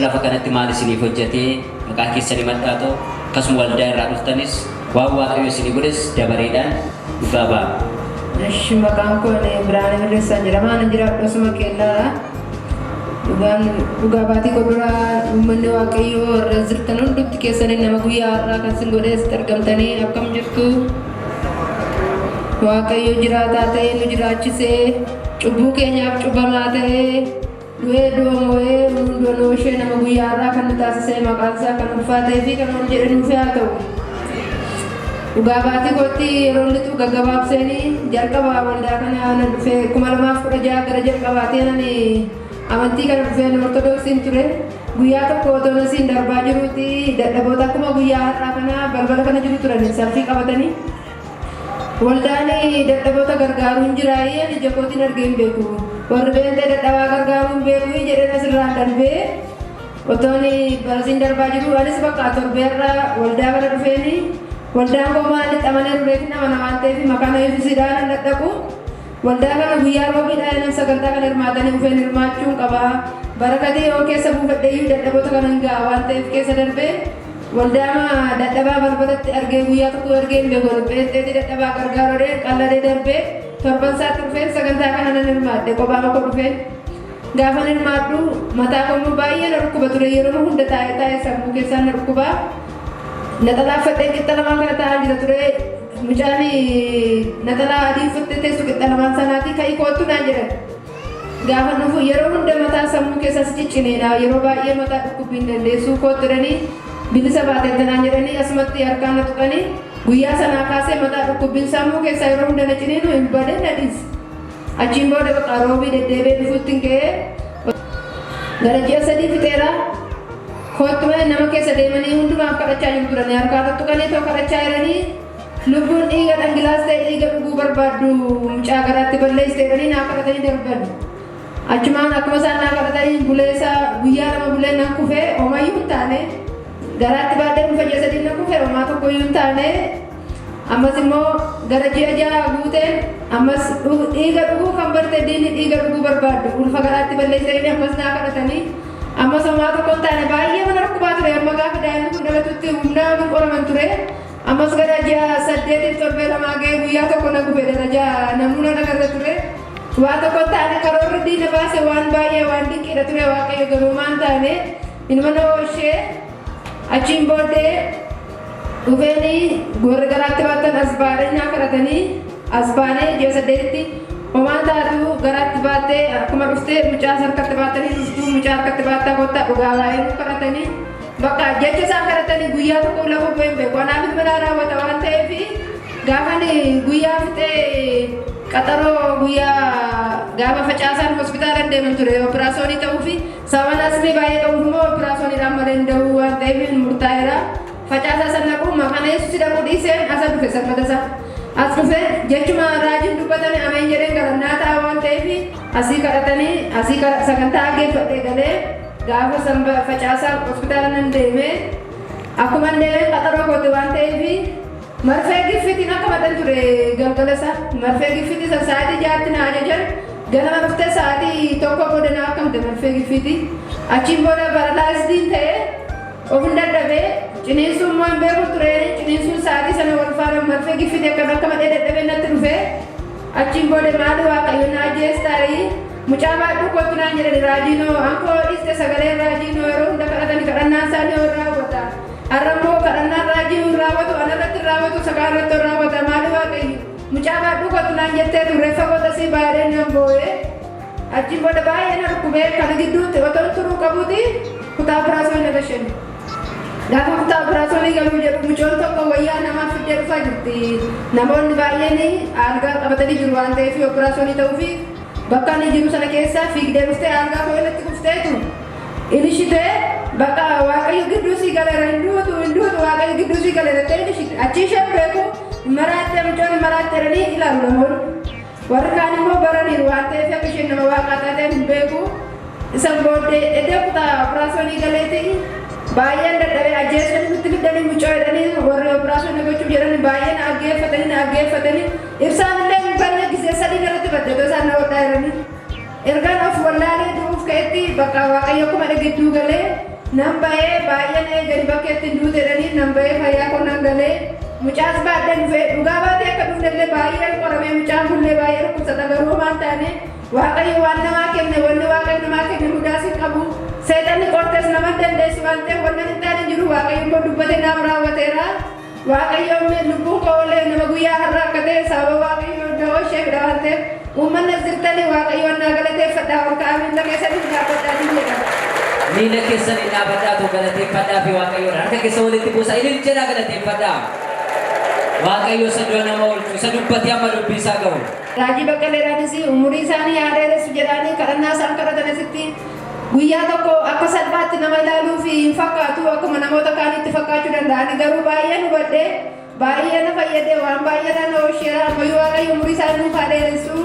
lafa kanatti maal isiniif hojjetee maqaa keessanii madhaatoo akkasuma waldaa irraa dhuftanis waan waaqayyo isinii godhes dabareedhaan dhugaa ba'a. Eshi maqaan kun Birhaanee Mirreessaa jedhama. Ani jiraadhu asuma Keellaadha. Dhugaa baatii kuduraa uummanni waaqayyoo irra jirtan hundumti keessanii nama guyyaa har'aa kan isin godhe asitti argamtanii akkam jirtu. Waaqayyo jiraataa ta'ee nu jiraachisee cubbuu keenyaaf cubbamaa ta'ee du'ee du'amo'ee hundoonoo ishee nama guyyaa har'aa kan nu taasisee maqaan isaa kan ulfaatee fi kan ol jedhe nuuf haa ta'u. Dhugaa baatii kootti yeroo lixu gaggabaabseenii jalqabaa waldaa kana dhufee 2016 gara jalqabaatiin ani amantii kana dhufee ortodoksiin ture. Guyyaa tokko otoo nasiin darbaa jiruuti dadhaboota akkuma guyyaa har'aa kana balbala kana jiru turan salfii qabatanii. Waldaan dadhaboota gargaaruun jiraayee ija kootiin argee hin beeku. Warri beentee dadhabaa gargaaruun beeku jedhee asirraan darbee otoon barsiin darbaa jiru anis bakka torbeerraa waldaa kana dhufeeni. Waldaan koo maalitti amanee dureetti nama waan ta'eef maqaan Yesuusidhaan dhaqu. Waldaa kana guyyaa roobiidhaan sagantaa kana hirmaatanii dhufeen hirmaachuun qaba. Barakatii yoo keessa buufadheeyyuu dadhaboota kana hin ga'a waan ta'eef keessa darbee waldaa dadhabaa balbalatti argee guyyaa tokko argee hin beeku. Beekteetii dadhabaa gargaaroo qalladee darbee torban isaatti dhufeen sagantaa kana nan hirmaadhe kophaa makoo dhufeen. Gaafa hirmaadhu mataa koommoo baay'ee na dhukkuba ture yeroo hunda taa'ee sammuu keessaan na dhukkuba. Naxalaa uffattee qixxa lamaan kana taa'aa jira ture. Mucaan naxalaa adii uffattee teessu qixxa lamaan sanaatii ka'ii koottu naan jedhan. Gaafa dhufu yeroo hunda mataa sammuu keessas ciccineedha. Yeroo baay'ee mataa dhukkubbii hin dandeessu koottu jedhanii bilisa baateetta naan jedhanii asumatti harkaan na tuqanii guyyaa sanaa kaasee mataa dhukkubbiin sammuu keessaa yeroo hunda na ciniinu hin badee na dhiise. Achiin booda bakka roobii deddeebi'ee dhufuutti hin ka'ee gara ji'a sadii fixeera. Koottuma nama keessa deemanii hundumaaf kadhachaa jiru turanii harkaan tuttuqanii too kadhachaa jiranii lubbuun dhiiga dhangilaas ta'e dhiiga dhuguu barbaaddu mucaa garaatti balleessite jedhanii naa kadhatanii darban. Achumaan akkuma isaan naa kadhatanii buleessa guyyaa lama bulee nan kufee homayyuu hin taane garaatti baadhee dhufa ji'a sadii nan kufee homaa tokkoyyuu hin taane ammas immoo gara ji'a ja'a guuteen ammas dhiiga dhuguu kan barte diinni dhiiga dhuguu barbaaddu ulfa garaatti balleessite ammas naa kadhatanii. Amma somaa tokko hin taane baay'ee mana dhukkubaa ture amma gaafa daa'imni kun dhalatutti humnaa min qoraman ture ammas gara ji'a 8-7 ga'ee guyyaa tokko na gubee darajaa namoota nagarra ture waa tokko hin taane karoorri diina baase waan baay'ee waan dinqiidha ture waaqayyo garuumaan taane ilma nama ishee achiin booddee dhufeenii warri garaatti baatan as baadhee naa kadhatanii as baanee ji'a 8tti homaan taatu garaatti baattee akkuma dhuftee mucaa harkatti baattanii dhuftuu mucaa harkatti baattaa kottaa dhugaa baay'ee kadhatanii bakka jecha isaan kadhatanii guyyaa tokko lafa bu'ee hin beeku. Anaaf ilma raawwata waan ta'eef gaafa guyyaa fixee qaxaroo guyyaa gaafa facaasaan hospitaala deeman ture operaasyoonii ta'uu fi sababa asmii baay'ee qabuuf immoo operaasyooniidhaan malee hin da'uu waan ta'eef murtaa'eera. Facaasaa sana dhaquu maqaan Yesuus dhaquu dhiiseen asa dhufe sammata isaa. As dhufe jechuma raajiin dubbatanii ameen jedheen galannaa ta'a waan ta'eef asii kadhatanii asii sagantaa geeffadhee galee gaafa facaasaa hospitaala nan deemee akkuma deemee qaxaroo goote waan ta'eef marfee giffitiin akka maxxan ture galgala isaa marfee giffitii sa'aatii 6tti na ajajan ganama dhuftee sa'aatii 1 booda na akkamte marfee giffitii achiin booda baralaasdiin ta'ee of hin dadhabee ciniinsuun immoo hin beeku ture ciniinsuun sa'aatii sana wal faana marfee giffite akka malee dadhabee natti dhufee achiin booda maali waaqayyo naa jeestaarii mucaa baadhuu kottu naan jedhani raajiinoo ankoo dhiiste sagalee raajiinoo yeroo hunda kadhatanii kadhannaan isaanii ol raawwata har'a immoo kadhannaan raajii hin raawwatu anarratti hin raawwatu sagaarratti ol raawwata maali waaqayyo mucaa baadhuu kottu naan jettee turre fagoota sii baay'ee nan boo'ee achiin booda baay'ee na dhukkubee kana gidduutti otoo turuu qabuuti kutaa operaasyoonii agarsiisan. Gaafa kutaa operaasyoonii galuu jedhu mucoon tokko wayyaa namaaf fiddee dhufaa jirti. Namoonni baay'een algaa qabatanii jiru waan ta'eef operaasyoonii ta'uufi bakka inni jiru sana keessa fiigdee dhuftee algaa koo irratti kufteetu ilishitee bakka waaqayyo gidduu sii galeera hinduutu waaqayyo gidduu sii galeera ta'e ilishite achi isheen beeku maraattee mucoon maraattee jedhanii ilaalu namoonni. Warri kaan immoo baraniiru waan ta'eef akka isheen nama waaqaa taatee hin beeku. Isan booddee edee kutaa operaasyoonii galeeti baay'een dadhabee ajjeesanii nutti fidanii mucoo jedhanii warri operaasyoonii gochuuf jedhanii baay'een aggeeffatanii ibsaan illee hin banne gisee sadii irratti baddatoo isaan na hodhaa jiranii ergaan of wallaalee du'uuf ka'etti bakka waaqayyo akkuma gidduu galee Nambaye baay'ee gadi bakkeetti hin duute jedhanii nambaye fayyaa qonnaan galee mucaas baadhee dhufe dhugaa baatee akka dhufnellee baay'ee qoramee mucaan kullee baay'ee dhukkubsata garuu waan taane waaqayyo waan namaa kenne wanni waaqayyo namaa kenne mudaas hin qabu seexanni qortees nama dandeessu waan ta'eef wanni hin taane jiru waaqayyo immoo dubbate naaf raawwateera waaqayyo lubbuun koolee nama guyyaa har'a akka ta'e sababa waaqayyo da'oo isheefidha waan ta'eef uummanni as jirtanii waaqayyo naa galateeffadhaa ol ka'aa miila keessatti gaafadhaa ni jedhama. Miila keessanii dhaabadhaatu galateeffadhaa fi waaqayyoon harka keessa walitti buusaa ilil jedhaa galateeffadhaa. Waaqayyo saduu nama oolchu isa dubbate amma dubbii isaa ga'u. Raajii Baqqaleedhaanis umurii isaanii yaadheeressu jedhanii kadhannaa isaan kadhatan asitti guyyaa tokko akka salphaatti nama ilaaluu fi hin fakkaatu akkuma namoota kaanitti fakkaachuu danda'ani garuu baay'ee nu badhee baay'ee na fayyade waan baay'eedhaan oolcheera ammayyuu waaqayyo umurii isaanii nuuf haa dheeressu.